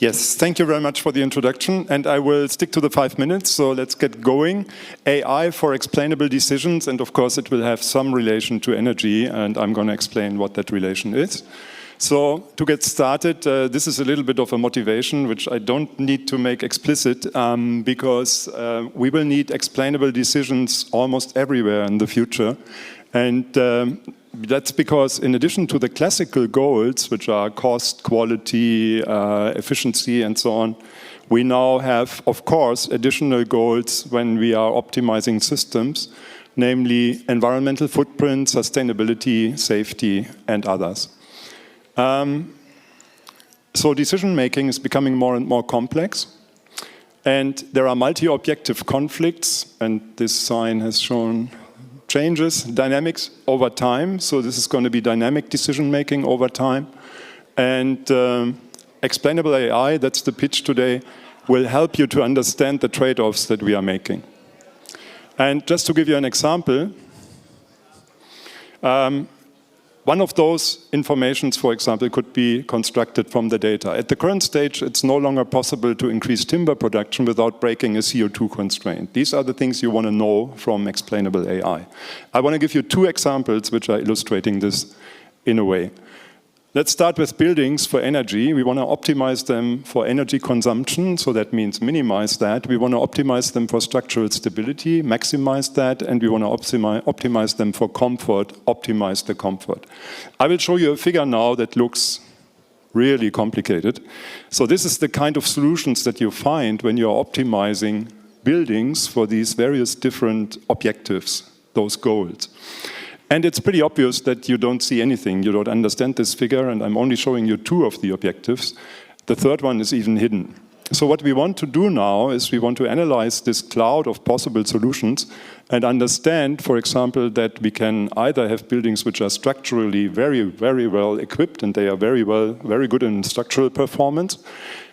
Yes, thank you very much for the introduction, and I will stick to the 5 minutes, so let's get going. AI for explainable decisions, and of course it will have some relation to energy, and I'm going to explain what that relation is. So to get started, this is a little bit of a motivation, which I don't need to make explicit, because we will need explainable decisions almost everywhere in the future. And that's because in addition to the classical goals, which are cost, quality, efficiency, and so on, we now have, of course, additional goals when we are optimizing systems, namely environmental footprint, sustainability, safety, and others. So decision-making is becoming more and more complex, and there are multi-objective conflicts, and this sign has shown changes, dynamics over time, so this is going to be dynamic decision-making over time, and explainable AI, that's the pitch today, will help you to understand the trade-offs that we are making. And just to give you an example, one of those informations, for example, could be constructed from the data. At the current stage, it's no longer possible to increase timber production without breaking a CO2 constraint. These are the things you want to know from explainable AI. I want to give you 2 examples which are illustrating this in a way. Let's start with buildings for energy. We want to optimize them for energy consumption, so that means minimize that. We want to optimize them for structural stability, maximize that, and we want to optimize them for comfort, optimize the comfort. I will show you a figure now that looks really complicated. So this is the kind of solutions that you find when you're optimizing buildings for these various different objectives, those goals. And it's pretty obvious that you don't see anything. You don't understand this figure, and I'm only showing you 2 of the objectives. The third one is even hidden. So what we want to do now is we want to analyze this cloud of possible solutions and understand, for example, that we can either have buildings which are structurally very, very well equipped, and they are very good in structural performance.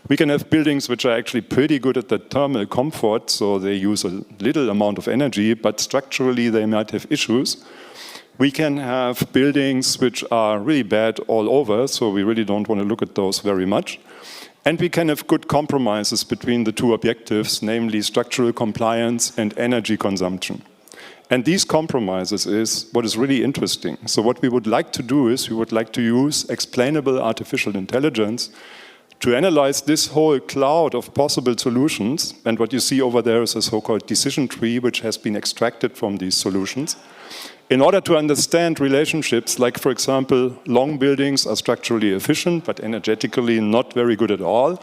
We can have buildings which are actually pretty good at the thermal comfort, so they use a little amount of energy, but structurally they might have issues. We can have buildings which are really bad all over, so we really don't want to look at those very much. And we can have good compromises between the 2 objectives, namely structural compliance and energy consumption. And these compromises is what is really interesting. So what we would like to do is we would like to use explainable artificial intelligence to analyze this whole cloud of possible solutions. And what you see over there is a so-called decision tree, which has been extracted from these solutions, in order to understand relationships, like, for example, long buildings are structurally efficient, but energetically not very good at all.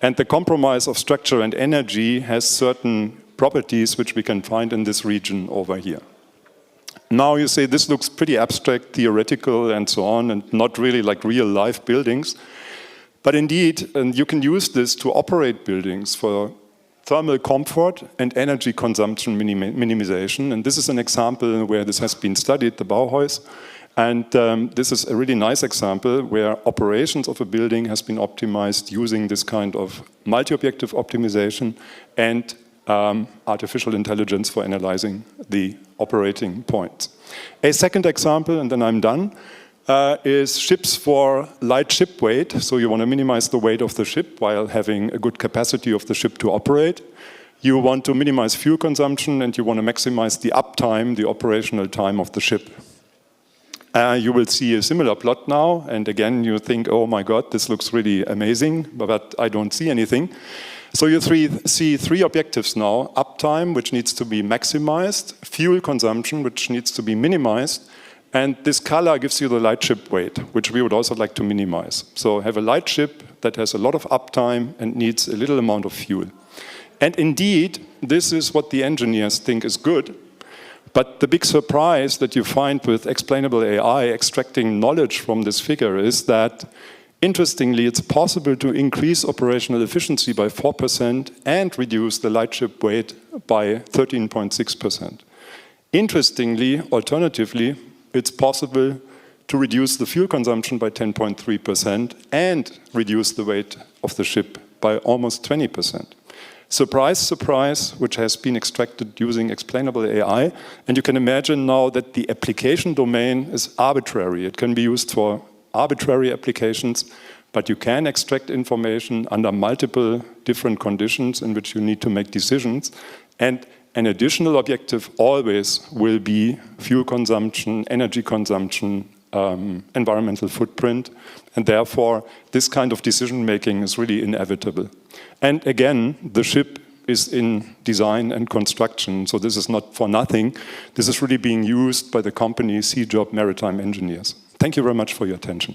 And the compromise of structure and energy has certain properties which we can find in this region over here. Now you say this looks pretty abstract, theoretical, and so on, and not really like real-life buildings. But indeed, you can use this to operate buildings for thermal comfort and energy consumption minimization. And this is an example where this has been studied, the Bauhaus. And this is a really nice example where operations of a building has been optimized using this kind of multi-objective optimization and artificial intelligence for analyzing the operating points. A second example, and then I'm done, is ships for light ship weight. So you want to minimize the weight of the ship while having a good capacity of the ship to operate. You want to minimize fuel consumption, and you want to maximize the uptime, the operational time of the ship. You will see a similar plot now, and again you think, oh my God, this looks really amazing, but I don't see anything. So you see 3 objectives now: uptime, which needs to be maximized, fuel consumption, which needs to be minimized, and this color gives you the light ship weight, which we would also like to minimize. So have a light ship that has a lot of uptime and needs a little amount of fuel. And indeed, this is what the engineers think is good. But the big surprise that you find with explainable AI extracting knowledge from this figure is that, interestingly, it's possible to increase operational efficiency by 4% and reduce the light ship weight by 13.6%. Interestingly, alternatively, it's possible to reduce the fuel consumption by 10.3% and reduce the weight of the ship by almost 20%. Surprise, surprise, which has been extracted using explainable AI. And you can imagine now that the application domain is arbitrary. It can be used for arbitrary applications, but you can extract information under multiple different conditions in which you need to make decisions. And an additional objective always will be fuel consumption, energy consumption, environmental footprint, and therefore this kind of decision making is really inevitable. And again, the ship is in design and construction, so this is not for nothing. This is really being used by the company Sea Job Maritime Engineers. Thank you very much for your attention.